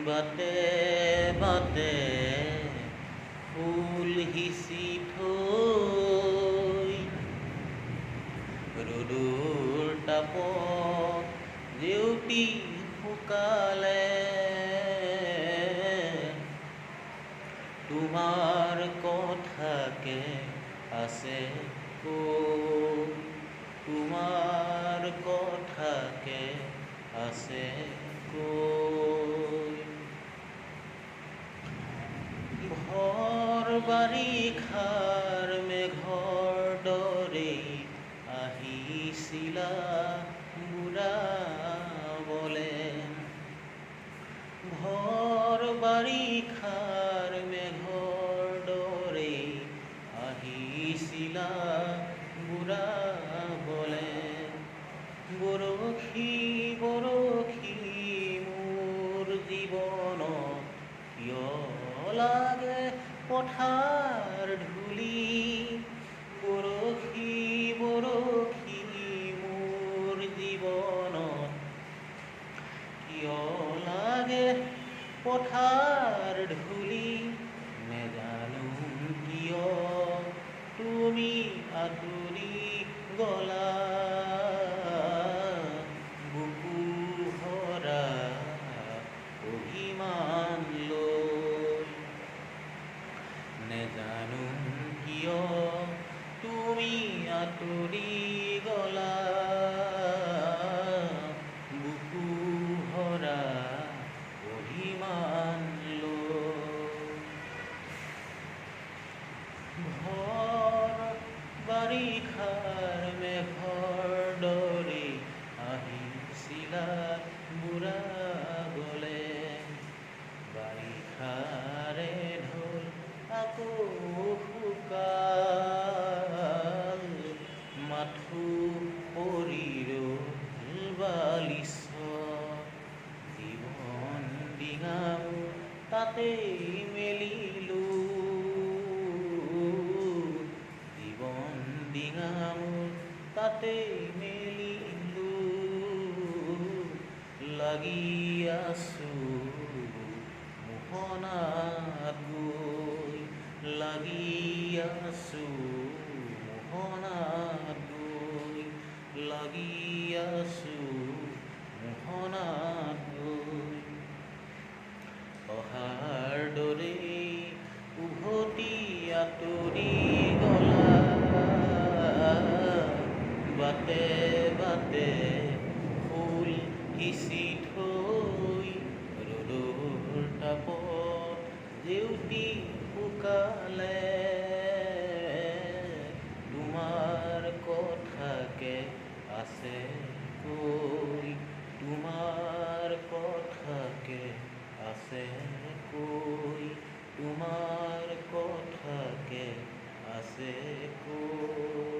বাটে বাটে ফুল সিঁচি থৈ ৰ'দৰ তাপত জেউতি শুকালে তোমাৰ কথাকে আছে কৈ তোমাৰ কথাকে আছে কৈ ভৰ বাৰিষাৰ মেঘৰ দৰে আহিছিলা বুঢ়াবলে ভৰ বাৰিষাৰ মেঘৰ দৰে আহিছিলা বুঢ়াবলে বৰশী বৰশী মোৰ জীৱনত কিয় লাগে পথাৰ ধূলি বৰশী বৰশী মোৰ জীৱনত কিয় লাগে পথাৰ ধূলি নেজানো কিয় তুমি আঁতৰি গলা বুকু ভৰা অভিমান লৈ নেজানো কিয় তুমি আঁতৰি গলা বুকু ভৰা অভিমান লৈ ভৰ বাৰিষাৰ মেঘৰ দৰে আহিছিলা বুঢ়াবলে বাৰিষাৰে ঢোল আকৌ শুকাল মাথো পৰি ৰ'ল বালিচত জীৱন ডিঙাও তাতেই মেলিলো জীৱন ডিঙাও তাতেই মেলিলো লাগি আছো মোহনাত গৈ লাগি আছো মোহনাত গৈ লাগি আছো মোহনাত গৈ অহাৰ দৰে উভতি আঁতৰি গলা বাটে বাটে ফুল সিঁচি থৈ ৰ'দৰ তাপত জেউতি শুকালে তোমাৰ কথাকে আছে কৈ তোমাৰ কথাকে আছে কৈ তোমাৰ কথাকে আছে কৈ